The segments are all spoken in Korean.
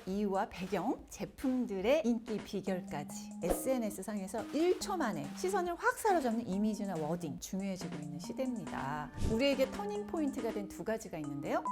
이유와 배경, 제품들의 인기 비결까지 SNS상에서 1초 만에 시선을 확 사로잡는 이미지나 워딩 중요해지고 있는 시대입니다. 우리에게 터닝 포인트가 된 두 가지가 있는데요.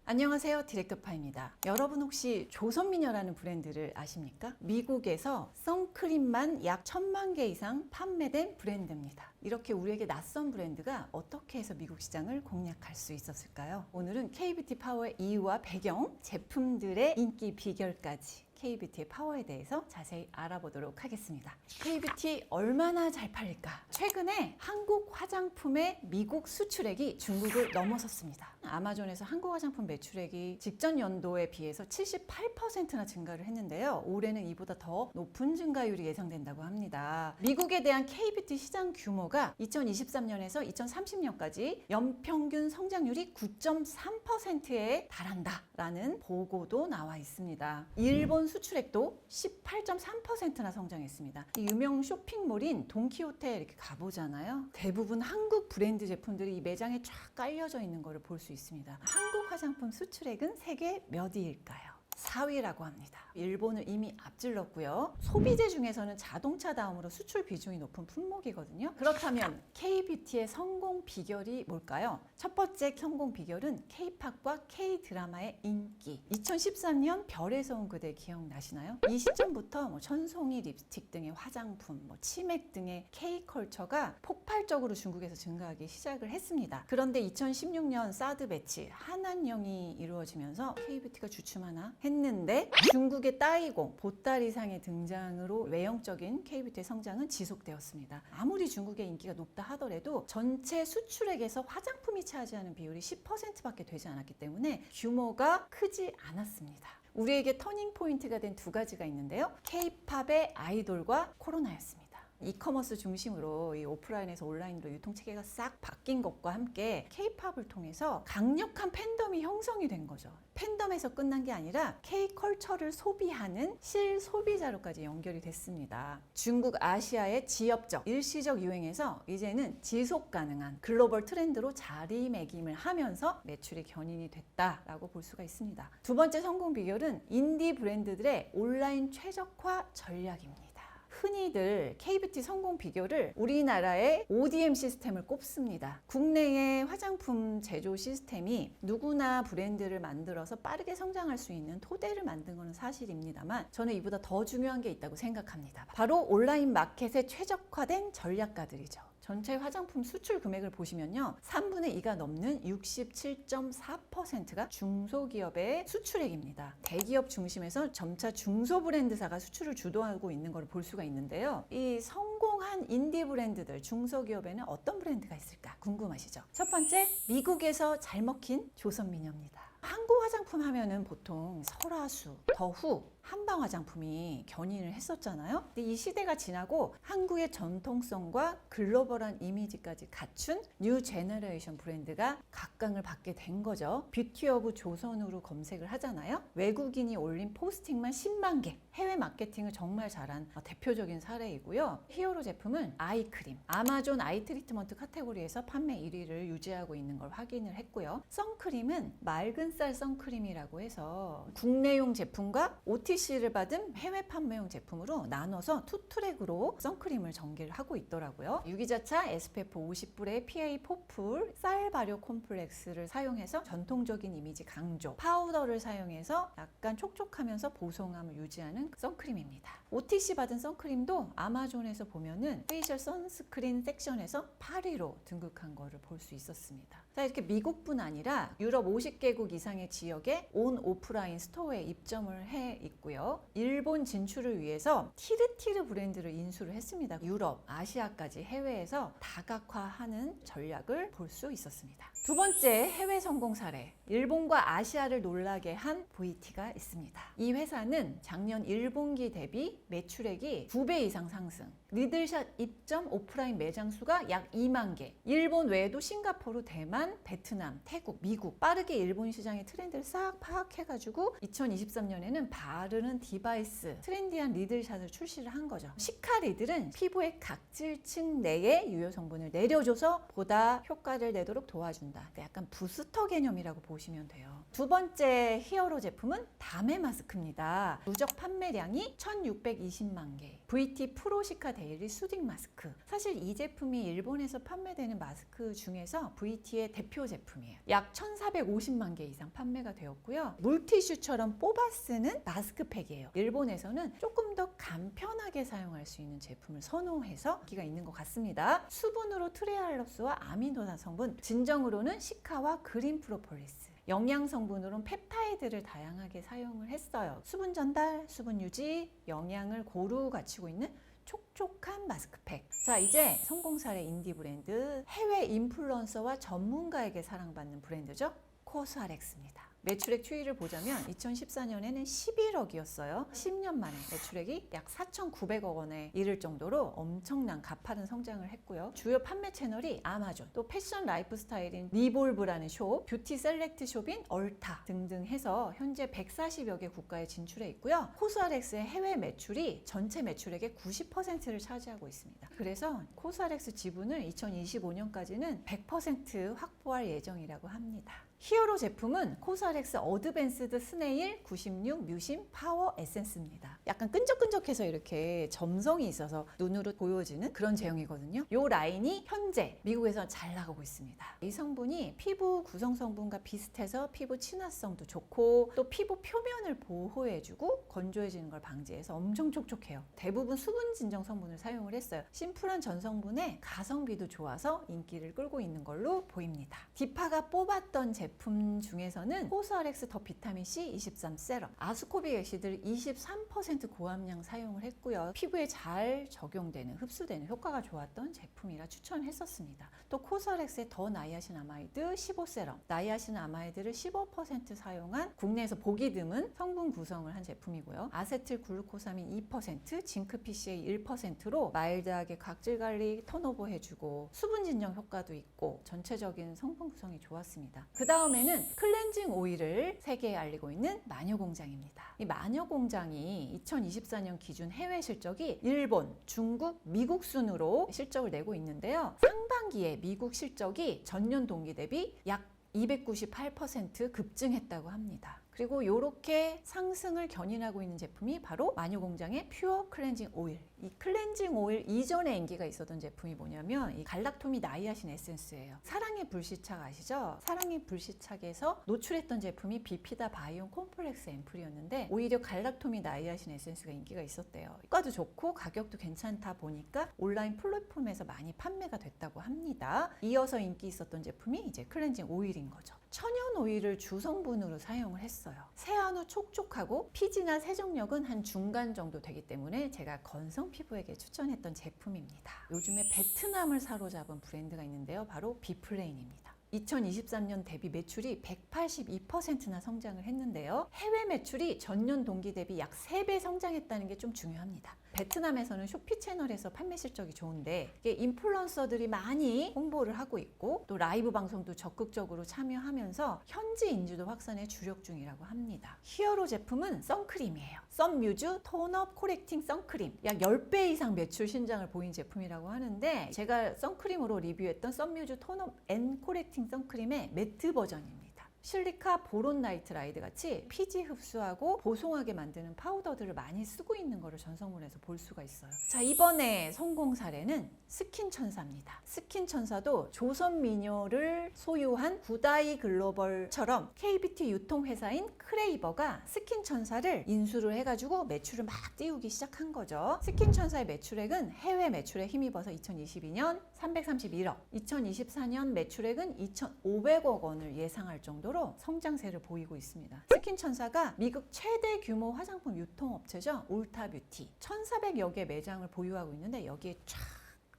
안녕하세요, 디렉터파입니다. 여러분 혹시 조선미녀라는 브랜드를 아십니까? 미국에서 선크림만 약 1000만 개 이상 판매된 브랜드입니다. 이렇게 우리에게 낯선 브랜드가 어떻게 해서 미국 시장을 공략할 수 있었을까요? 오늘은 K-뷰티 파워의 이유와 배경, 제품들의 인기 비결까지 K-뷰티의 파워에 대해서 자세히 알아보도록 하겠습니다. K-뷰티 얼마나 잘 팔릴까? 최근에 한국 화장품의 미국 수출액이 중국을 넘어섰습니다. 아마존에서 한국 화장품 매출액이 직전 연도에 비해서 78%나 증가를 했는데요. 올해는 이보다 더 높은 증가율이 예상된다고 합니다. 미국에 대한 K-뷰티 시장 규모가 2023년에서 2030년까지 연평균 성장률이 9.3%에 달한다라는 보고도 나와 있습니다. 일본 수출액도 18.3%나 성장했습니다. 유명 쇼핑몰인 돈키호테 이렇게 가보잖아요. 대부분 한국 브랜드 제품들이 이 매장에 쫙 깔려져 있는 것을 볼 수 있습니다. 한국 화장품 수출액은 세계 몇 위일까요? 4위라고 합니다. 일본을 이미 앞질렀고요. 소비재 중에서는 자동차 다음으로 수출 비중이 높은 품목이거든요. 그렇다면 K-뷰티의 성공 비결이 뭘까요? 첫 번째 성공 비결은 K-팝과 K-드라마의 인기. 2013년 별에서 온 그대 기억나시나요? 이 시점부터 천송이 립스틱 등의 화장품, 치맥 등의 K-컬처가 폭발적으로 중국에서 증가하기 시작을 했습니다. 그런데 2016년 사드 배치 한한령이 이루어지면서 K-뷰티가 주춤하나 했는데 중국의 따이공, 보따리상의 등장으로 외형적인 K-뷰티의 성장은 지속되었습니다. 아무리 중국의 인기가 높다 하더라도 전체 수출액에서 화장품이 차지하는 비율이 10%밖에 되지 않았기 때문에 규모가 크지 않았습니다. 우리에게 터닝 포인트가 된 두 가지가 있는데요. K-팝의 아이돌과 코로나였습니다. 이커머스 중심으로 이 오프라인에서 온라인으로 유통체계가 싹 바뀐 것과 함께 K-팝을 통해서 강력한 팬덤이 형성이 된 거죠. 팬덤에서 끝난 게 아니라 K-컬처를 소비하는 실소비자로까지 연결이 됐습니다. 중국, 아시아의 지역적, 일시적 유행에서 이제는 지속 가능한 글로벌 트렌드로 자리매김을 하면서 매출이 견인이 됐다라고 볼 수가 있습니다. 두 번째 성공 비결은 인디 브랜드들의 온라인 최적화 전략입니다. 흔히들 K-뷰티 성공 비결을 우리나라의 ODM 시스템을 꼽습니다. 국내의 화장품 제조 시스템이 누구나 브랜드를 만들어서 빠르게 성장할 수 있는 토대를 만든 것은 사실입니다만 저는 이보다 더 중요한 게 있다고 생각합니다. 바로 온라인 마켓에 최적화된 전략가들이죠. 전체 화장품 수출 금액을 보시면요. 3분의 2가 넘는 67.4%가 중소기업의 수출액입니다. 대기업 중심에서 점차 중소브랜드사가 수출을 주도하고 있는 걸 볼 수가 있는데요. 이 성공한 인디 브랜드들, 중소기업에는 어떤 브랜드가 있을까 궁금하시죠? 첫 번째, 미국에서 잘 먹힌 조선미녀입니다. 한국 화장품 하면은 보통 설화수, 더후, 한방 화장품이 견인을 했었잖아요. 근데 이 시대가 지나고 한국의 전통성과 글로벌한 이미지까지 갖춘 뉴 제너레이션 브랜드가 각광을 받게 된 거죠. 뷰티 오브 조선으로 검색을 하잖아요. 외국인이 올린 포스팅만 10만 개, 해외 마케팅을 정말 잘한 대표적인 사례이고요. 히어로 제품은 아이크림, 아마존 아이 트리트먼트 카테고리에서 판매 1위를 유지하고 있는 걸 확인을 했고요. 선크림은 맑은 쌀 선크림이라고 해서 국내용 제품과 OTC를 받은 해외 판매용 제품으로 나눠서 투 트랙으로 선크림을 전개를 하고 있더라고요. 유기자차 SPF 50불의 PA 포풀 쌀 발효 콤플렉스를 사용해서 전통적인 이미지 강조, 파우더를 사용해서 약간 촉촉하면서 보송함을 유지하는 선크림입니다. OTC 받은 선크림도 아마존에서 보면은 페이셜 선스크린 섹션에서 8위로 등극한 거를 볼 수 있었습니다. 자, 이렇게 미국뿐 아니라 유럽 50개국 이상의 지역에 온 오프라인 스토어에 입점을 해 있고요. 일본 진출을 위해서 티르티르 브랜드를 인수를 했습니다. 유럽, 아시아까지 해외에서 다각화하는 전략을 볼 수 있었습니다. 두 번째 해외 성공 사례, 일본과 아시아를 놀라게 한 VT가 있습니다. 이 회사는 작년 1분기 대비 매출액이 9배 이상 상승, 리들샷 입점 오프라인 매장 수가 약 2만 개. 일본 외에도 싱가포르, 대만, 베트남, 태국, 미국 빠르게 일본 시장의 트렌드를 싹 파악해가지고 2023년에는 바르는 디바이스 트렌디한 리들샷을 출시를 한 거죠. 시카 리들은 피부의 각질층 내에 유효 성분을 내려줘서 보다 효과를 내도록 도와준다. 약간 부스터 개념이라고 보시면 돼요. 두 번째 히어로 제품은 다메 마스크입니다. 누적 판매량이 1620만 개. VT 프로 시카 데일리 수딩 마스크. 사실 이 제품이 일본에서 판매되는 마스크 중에서 VT의 대표 제품이에요. 약 1450만 개 이상 판매가 되었고요. 물티슈처럼 뽑아 쓰는 마스크팩이에요. 일본에서는 조금 더 간편하게 사용할 수 있는 제품을 선호해서 인기가 있는 것 같습니다. 수분으로 트레알럽스와 아미노산 성분, 진정으로는 시카와 그린 프로폴리스, 영양 성분으로는 펩타이드를 다양하게 사용을 했어요. 수분 전달, 수분 유지, 영양을 고루 갖추고 있는 촉촉한 마스크팩. 자, 이제 성공 사례 인디 브랜드, 해외 인플루언서와 전문가에게 사랑받는 브랜드죠. 코스알엑스입니다. 매출액 추이를 보자면 2014년에는 11억이었어요. 10년 만에 매출액이 약 4,900억 원에 이를 정도로 엄청난 가파른 성장을 했고요. 주요 판매 채널이 아마존, 또 패션 라이프 스타일인 리볼브라는 숍, 뷰티 셀렉트 숍인 얼타 등등 해서 현재 140여 개 국가에 진출해 있고요. 코스알엑스의 해외 매출이 전체 매출액의 90%를 차지하고 있습니다. 그래서 코스알엑스 지분을 2025년까지는 100% 확보할 예정이라고 합니다. 히어로 제품은 코스알엑스 어드밴스드 스네일 96 뮤신 파워 에센스입니다. 약간 끈적끈적해서 이렇게 점성이 있어서 눈으로 보여지는 그런 제형이거든요. 이 라인이 현재 미국에서 잘 나가고 있습니다. 이 성분이 피부 구성 성분과 비슷해서 피부 친화성도 좋고 또 피부 표면을 보호해주고 건조해지는 걸 방지해서 엄청 촉촉해요. 대부분 수분 진정 성분을 사용을 했어요. 심플한 전성분에 가성비도 좋아서 인기를 끌고 있는 걸로 보입니다. 디파가 뽑았던 제품 중에서는 코스알엑스 더 비타민C 23 세럼, 아스코빅 애시드를 23% 고함량 사용을 했고요. 피부에 잘 적용되는, 흡수되는 효과가 좋았던 제품이라 추천했었습니다. 또 코스알엑스의 더 나이아신 아마이드 15 세럼, 나이아신 아마이드를 15% 사용한 국내에서 보기 드문 성분 구성을 한 제품이고요. 아세틸 글루코사민 2%, 징크 PCA 1%로 마일드하게 각질 관리, 턴오버 해주고 수분 진정 효과도 있고 전체적인 성분 구성이 좋았습니다. 그 다음에는 클렌징 오일을 세계에 알리고 있는 마녀공장입니다. 이 마녀공장이 2024년 기준 해외 실적이 일본, 중국, 미국 순으로 실적을 내고 있는데요. 상반기에 미국 실적이 전년 동기 대비 약 298% 급증했다고 합니다. 그리고 이렇게 상승을 견인하고 있는 제품이 바로 마녀공장의 퓨어 클렌징 오일. 이 클렌징 오일 이전에 인기가 있었던 제품이 뭐냐면 이 갈락토미 나이아신 에센스예요. 사랑의 불시착 아시죠? 사랑의 불시착에서 노출했던 제품이 비피다 바이온 콤플렉스 앰플이었는데 오히려 갈락토미 나이아신 에센스가 인기가 있었대요. 효과도 좋고 가격도 괜찮다 보니까 온라인 플랫폼에서 많이 판매가 됐다고 합니다. 이어서 인기 있었던 제품이 이제 클렌징 오일인 거죠. 천연 오일을 주성분으로 사용을 했어요. 세안 후 촉촉하고 피지나 세정력은 한 중간 정도 되기 때문에 제가 건성 피부에게 추천했던 제품입니다. 요즘에 베트남을 사로잡은 브랜드가 있는데요. 바로 비플레인입니다. 2023년 대비 매출이 182%나 성장을 했는데요. 해외 매출이 전년 동기 대비 약 3배 성장했다는 게 좀 중요합니다. 베트남에서는 쇼피 채널에서 판매 실적이 좋은데 이게 인플루언서들이 많이 홍보를 하고 있고 또 라이브 방송도 적극적으로 참여하면서 현지 인지도 확산에 주력 중이라고 합니다. 히어로 제품은 선크림이에요. 썬뮤즈 톤업 코렉팅 선크림. 약 10배 이상 매출 신장을 보인 제품이라고 하는데 제가 선크림으로 리뷰했던 썬뮤즈 톤업 앤 코렉팅 선크림의 매트 버전입니다. 실리카 보론 나이트 라이드 같이 피지 흡수하고 보송하게 만드는 파우더들을 많이 쓰고 있는 것을 전성분에서 볼 수가 있어요. 자, 이번에 성공 사례는 스킨천사입니다. 스킨천사도 조선미녀를 소유한 구다이 글로벌처럼 KBT 유통회사인 크레이버가 스킨천사를 인수를 해가지고 매출을 막 띄우기 시작한 거죠. 스킨천사의 매출액은 해외 매출에 힘입어서 2022년 331억, 2024년 매출액은 2,500억 원을 예상할 정도로 성장세를 보이고 있습니다. 스킨천사가 미국 최대 규모 화장품 유통업체죠. 울타뷰티. 1,400여 개 매장을 보유하고 있는데 여기에 쫙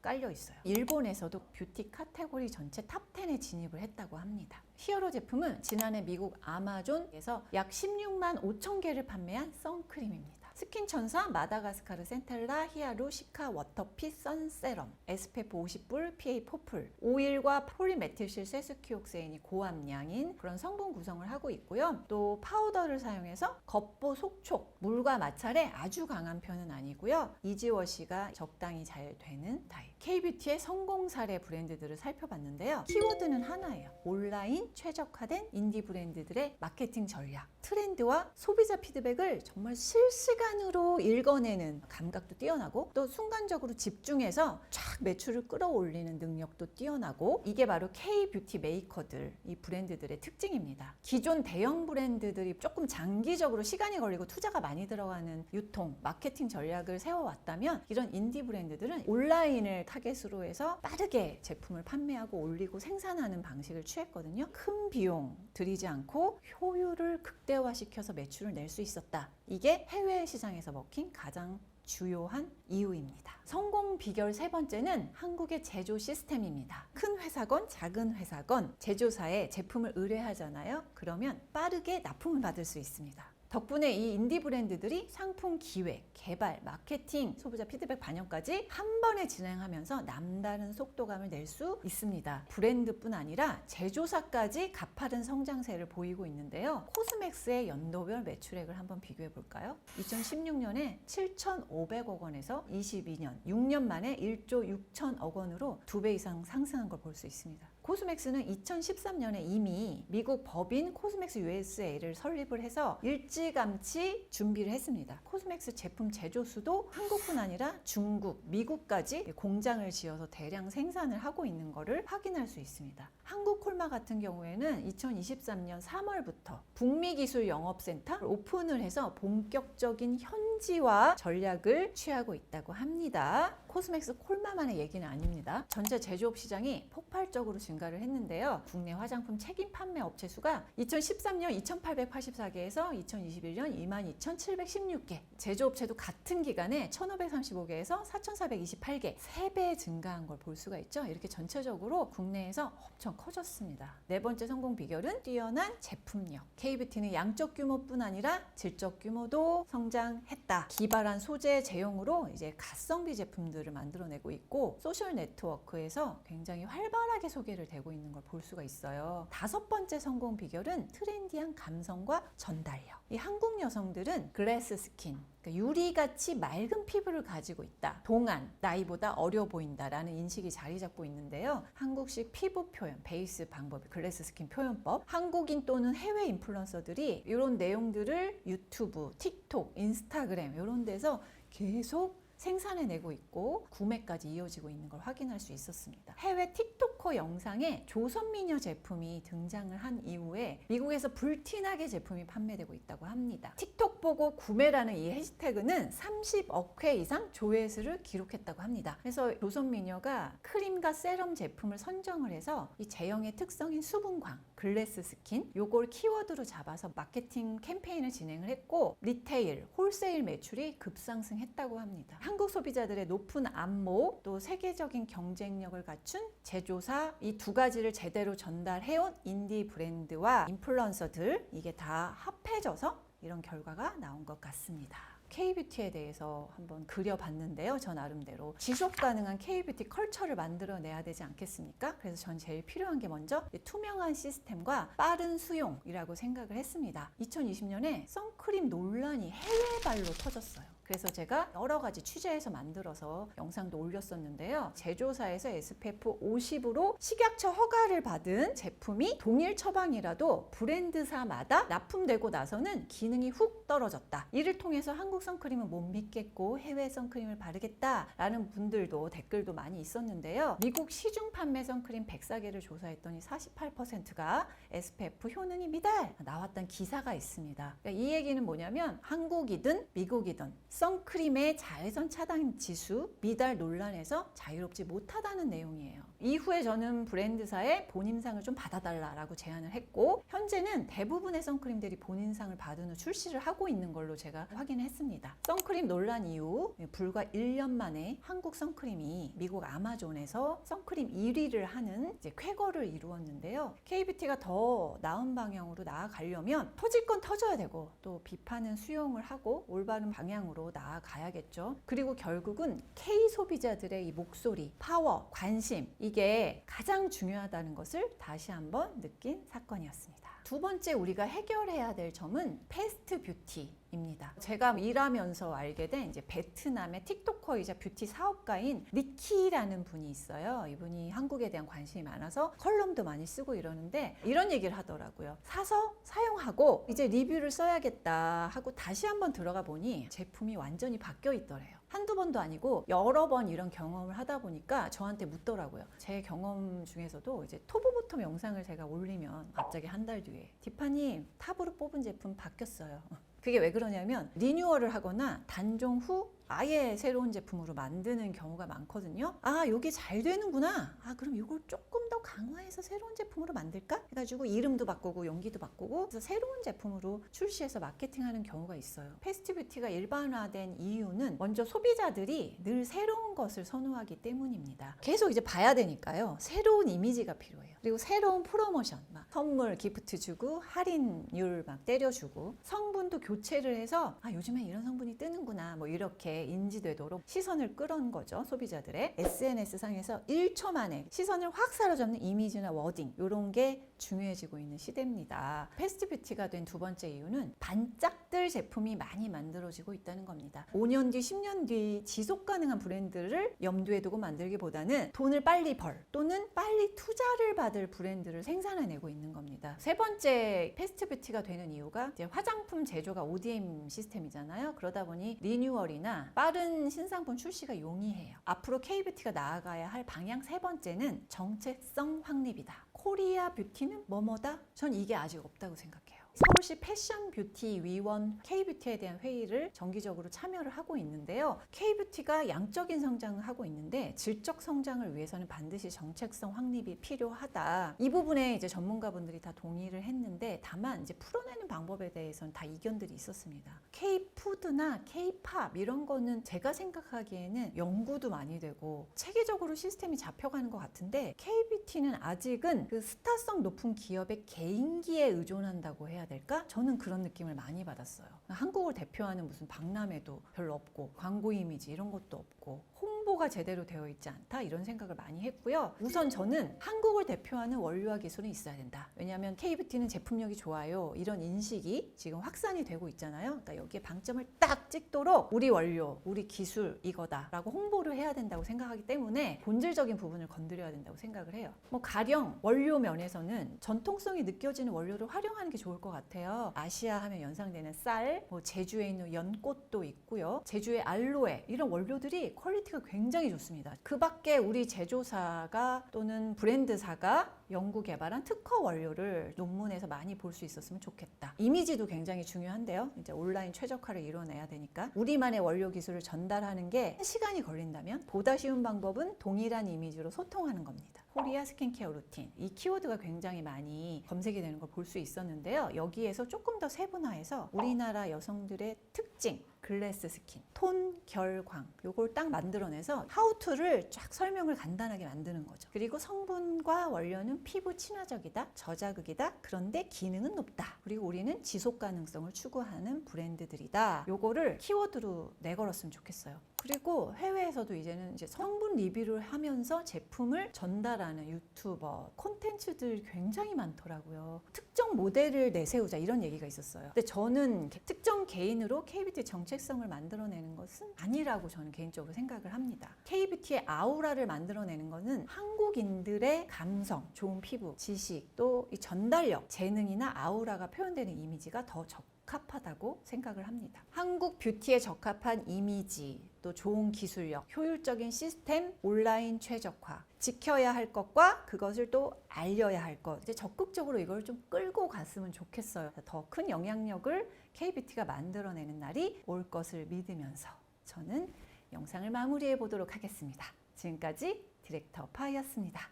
깔려 있어요. 일본에서도 뷰티 카테고리 전체 탑10에 진입을 했다고 합니다. 히어로 제품은 지난해 미국 아마존에서 약 16만 5천 개를 판매한 선크림입니다. 스킨천사, 마다가스카르 센텔라, 히아루, 시카, 워터핏, 선세럼, SPF 50불, PA 포풀, 오일과 폴리메틸실 세스키옥세인이 고함량인 그런 성분 구성을 하고 있고요. 또 파우더를 사용해서 겉보, 속촉, 물과 마찰에 아주 강한 편은 아니고요. 이지워시가 적당히 잘 되는 타입. K뷰티의 성공 사례 브랜드들을 살펴봤는데요. 키워드는 하나예요. 온라인 최적화된 인디 브랜드들의 마케팅 전략, 트렌드와 소비자 피드백을 정말 실시간으로 읽어내는 감각도 뛰어나고 또 순간적으로 집중해서 쫙 매출을 끌어올리는 능력도 뛰어나고 이게 바로 K뷰티 메이커들, 이 브랜드들의 특징입니다. 기존 대형 브랜드들이 조금 장기적으로 시간이 걸리고 투자가 많이 들어가는 유통, 마케팅 전략을 세워왔다면 이런 인디 브랜드들은 온라인을 타겟으로 해서 빠르게 제품을 판매하고 올리고 생산하는 방식을 취했거든요. 큰 비용 들이지 않고 효율을 극대화시켜서 매출을 낼 수 있었다. 이게 해외 시장에서 먹힌 가장 주요한 이유입니다. 성공 비결 세 번째는 한국의 제조 시스템입니다. 큰 회사건 작은 회사건 제조사에 제품을 의뢰하잖아요. 그러면 빠르게 납품을 받을 수 있습니다. 덕분에 이 인디 브랜드들이 상품 기획, 개발, 마케팅, 소비자 피드백 반영까지 한 번에 진행하면서 남다른 속도감을 낼 수 있습니다. 브랜드뿐 아니라 제조사까지 가파른 성장세를 보이고 있는데요. 코스맥스의 연도별 매출액을 한번 비교해 볼까요? 2016년에 7,500억 원에서 22년, 6년 만에 1조 6천억 원으로 2배 이상 상승한 걸 볼 수 있습니다. 코스맥스는 2013년에 이미 미국 법인 코스맥스 USA를 설립을 해서 일찌감치 준비를 했습니다. 코스맥스 제품 제조수도 한국뿐 아니라 중국, 미국까지 공장을 지어서 대량 생산을 하고 있는 것을 확인할 수 있습니다. 한국콜마 같은 경우에는 2023년 3월부터 북미기술영업센터 오픈을 해서 본격적인 현지화 전략을 취하고 있다고 합니다. 코스맥스 콜마만의 얘기는 아닙니다. 전체 제조업 시장이 폭발적으로 증가를 했는데요. 국내 화장품 책임 판매 업체 수가 2013년 2,884개에서 2021년 22,716개, 제조업체도 같은 기간에 1,535개에서 4,428개, 3배 증가한 걸 볼 수가 있죠. 이렇게 전체적으로 국내에서 엄청 커졌습니다. 네 번째 성공 비결은 뛰어난 제품력. K뷰티는 양적 규모뿐 아니라 질적 규모도 성장했다. 기발한 소재 제형으로 이제 가성비 제품들을 만들어내고 있고 소셜 네트워크에서 굉장히 활발하게 소개를 되고 있는 걸 볼 수가 있어요. 다섯 번째 성공 비결은 트렌디한 감성과 전달력. 이 한국 여성들은 글래스 스킨, 그러니까 유리같이 맑은 피부를 가지고 있다. 동안, 나이보다 어려 보인다라는 인식이 자리 잡고 있는데요. 한국식 피부 표현, 베이스 방법, 글래스 스킨 표현법, 한국인 또는 해외 인플루언서들이 이런 내용들을 유튜브, 틱톡, 인스타그램 이런 데서 계속 생산해내고 있고 구매까지 이어지고 있는 걸 확인할 수 있었습니다. 해외 틱토커 영상에 조선미녀 제품이 등장을 한 이후에 미국에서 불티나게 제품이 판매되고 있다고 합니다. 틱톡 보고 구매라는 이 해시태그는 30억 회 이상 조회수를 기록했다고 합니다. 그래서 조선미녀가 크림과 세럼 제품을 선정을 해서 이 제형의 특성인 수분광, 글래스 스킨 요걸 키워드로 잡아서 마케팅 캠페인을 진행을 했고 리테일, 홀세일 매출이 급상승했다고 합니다. 한국 소비자들의 높은 안목, 또 세계적인 경쟁력을 갖춘 제조사, 이 두 가지를 제대로 전달해온 인디 브랜드와 인플루언서들, 이게 다 합해져서 이런 결과가 나온 것 같습니다. K뷰티에 대해서 한번 그려봤는데요. 저 나름대로 지속 가능한 K뷰티 컬처를 만들어내야 되지 않겠습니까? 그래서 전 제일 필요한 게 먼저 투명한 시스템과 빠른 수용이라고 생각을 했습니다. 2020년에 선크림 논란이 해외발로 터졌어요. 그래서 제가 여러 가지 취재해서 만들어서 영상도 올렸었는데요. 제조사에서 SPF 50으로 식약처 허가를 받은 제품이 동일 처방이라도 브랜드사마다 납품되고 나서는 기능이 훅 떨어졌다. 이를 통해서 한국 선크림은 못 믿겠고 해외 선크림을 바르겠다라는 분들도 댓글도 많이 있었는데요. 미국 시중 판매 선크림 104개를 조사했더니 48%가 SPF 효능이 미달 나왔던 기사가 있습니다. 그러니까 이 얘기는 뭐냐면 한국이든 미국이든 선크림의 자외선 차단 지수 미달 논란에서 자유롭지 못하다는 내용이에요. 이후에 저는 브랜드사에 본인상을 좀 받아달라고 제안을 했고, 현재는 대부분의 선크림들이 본인상을 받은 후 출시를 하고 있는 걸로 제가 확인했습니다. 선크림 논란 이후 불과 1년 만에 한국 선크림이 미국 아마존에서 선크림 1위를 하는 이제 쾌거를 이루었는데요. K뷰티가 더 나은 방향으로 나아가려면 터질 건 터져야 되고, 또 비판은 수용을 하고 올바른 방향으로 나아가야겠죠. 그리고 결국은 K 소비자들의 이 목소리, 파워, 관심, 이게 가장 중요하다는 것을 다시 한번 느낀 사건이었습니다. 두 번째 우리가 해결해야 될 점은 패스트 뷰티입니다. 제가 일하면서 알게 된 이제 베트남의 틱토커이자 뷰티 사업가인 니키라는 분이 있어요. 이분이 한국에 대한 관심이 많아서 컬럼도 많이 쓰고 이러는데 이런 얘기를 하더라고요. 사서 사용하고 이제 리뷰를 써야겠다 하고 다시 한번 들어가 보니 제품이 완전히 바뀌어 있더래요. 한두 번도 아니고 여러 번 이런 경험을 하다 보니까 저한테 묻더라고요. 제 경험 중에서도 이제 톱오보텀 영상을 제가 올리면 갑자기 한 달 뒤에 티파니 탑으로 뽑은 제품 바뀌었어요. 그게 왜 그러냐면 리뉴얼을 하거나 단종 후 아예 새로운 제품으로 만드는 경우가 많거든요. 아, 요게 잘 되는구나. 아, 그럼 이걸 조금 더 강화해서 새로운 제품으로 만들까? 해가지고 이름도 바꾸고 용기도 바꾸고 그래서 새로운 제품으로 출시해서 마케팅하는 경우가 있어요. 패스트뷰티가 일반화된 이유는 먼저 소비자들이 늘 새로운 것을 선호하기 때문입니다. 계속 이제 봐야 되니까요. 새로운 이미지가 필요해요. 그리고 새로운 프로모션, 막 선물, 기프트 주고 할인율 막 때려주고 성분도 교체를 해서 아, 요즘에 이런 성분이 뜨는구나 뭐 이렇게 인지되도록 시선을 끌은 거죠. 소비자들의 SNS 상에서 1초 만에 시선을 확 사로잡는 이미지나 워딩 이런 게 중요해지고 있는 시대입니다. 패스트뷰티가 된 두 번째 이유는 반짝들 제품이 많이 만들어지고 있다는 겁니다. 5년 뒤, 10년 뒤 지속 가능한 브랜드를 염두에 두고 만들기보다는 돈을 빨리 벌 또는 빨리 투자를 받을 브랜드를 생산해내고 있는 겁니다. 세 번째 패스트뷰티가 되는 이유가 이제 화장품 제조가 ODM 시스템이잖아요. 그러다 보니 리뉴얼이나 빠른 신상품 출시가 용이해요. 앞으로 K뷰티가 나아가야 할 방향 세 번째는 정체성 확립이다. 코리아 뷰티는 뭐뭐다? 전 이게 아직 없다고 생각해요. 서울시 패션 뷰티 위원 K뷰티에 대한 회의를 정기적으로 참여를 하고 있는데요. K뷰티가 양적인 성장을 하고 있는데 질적 성장을 위해서는 반드시 정체성 확립이 필요하다. 이 부분에 이제 전문가분들이 다 동의를 했는데 다만 이제 풀어내는 방법에 대해서는 다 이견들이 있었습니다. K푸드나 K팝 이런 거는 제가 생각하기에는 연구도 많이 되고 체계적으로 시스템이 잡혀가는 것 같은데 K뷰티는 아직은 그 스타성 높은 기업의 개인기에 의존한다고 해야 될까? 저는 그런 느낌을 많이 받았어요. 한국을 대표하는 무슨 박람회도 별로 없고 광고 이미지 이런 것도 없고 홍보가 제대로 되어 있지 않다 이런 생각을 많이 했고요. 우선 저는 한국을 대표하는 원료와 기술은 있어야 된다. 왜냐하면 K뷰티는 제품력이 좋아요. 이런 인식이 지금 확산이 되고 있잖아요. 그러니까 여기에 방점을 딱 찍도록 우리 원료, 우리 기술 이거다 라고 홍보를 해야 된다고 생각하기 때문에 본질적인 부분을 건드려야 된다고 생각을 해요. 뭐 가령 원료 면에서는 전통성이 느껴지는 원료를 활용하는 게 좋을 것 같아요. 아시아 하면 연상되는 쌀, 뭐 제주에 있는 연꽃도 있고요. 제주의 알로에 이런 원료들이 퀄리티가 굉장히 좋습니다. 그 밖에 우리 제조사가 또는 브랜드사가 연구 개발한 특허 원료를 논문에서 많이 볼 수 있었으면 좋겠다. 이미지도 굉장히 중요한데요. 이제 온라인 최적화를 이뤄내야 되니까 우리만의 원료 기술을 전달하는 게 시간이 걸린다면 보다 쉬운 방법은 동일한 이미지로 소통하는 겁니다. 코리아 스킨케어 루틴 이 키워드가 굉장히 많이 검색이 되는 걸 볼 수 있었는데요. 여기에서 조금 더 세분화해서 우리나라 여성들의 특징 글래스 스킨, 톤, 결, 광 요걸 딱 만들어내서 하우투를 쫙 설명을 간단하게 만드는 거죠. 그리고 성분과 원료는 피부 친화적이다, 저자극이다, 그런데 기능은 높다. 그리고 우리는 지속 가능성을 추구하는 브랜드들이다. 요거를 키워드로 내걸었으면 좋겠어요. 그리고 해외에서도 이제는 이제 성분 리뷰를 하면서 제품을 전달하는 유튜버, 콘텐츠들 굉장히 많더라고요. 특정 모델을 내세우자 이런 얘기가 있었어요. 근데 저는 특정 개인으로 K뷰티 정체성을 만들어내는 것은 아니라고 저는 개인적으로 생각을 합니다. K뷰티의 아우라를 만들어내는 것은 한국인들의 감성, 좋은 피부, 지식, 또 이 전달력, 재능이나 아우라가 표현되는 이미지가 더 적합하다고 생각을 합니다. 한국 뷰티에 적합한 이미지, 또 좋은 기술력, 효율적인 시스템, 온라인 최적화, 지켜야 할 것과 그것을 또 알려야 할 것, 이제 적극적으로 이걸 좀 끌고 갔으면 좋겠어요. 더 큰 영향력을 K뷰티가 만들어내는 날이 올 것을 믿으면서 저는 영상을 마무리해 보도록 하겠습니다. 지금까지 디렉터 파이였습니다.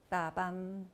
빠밤.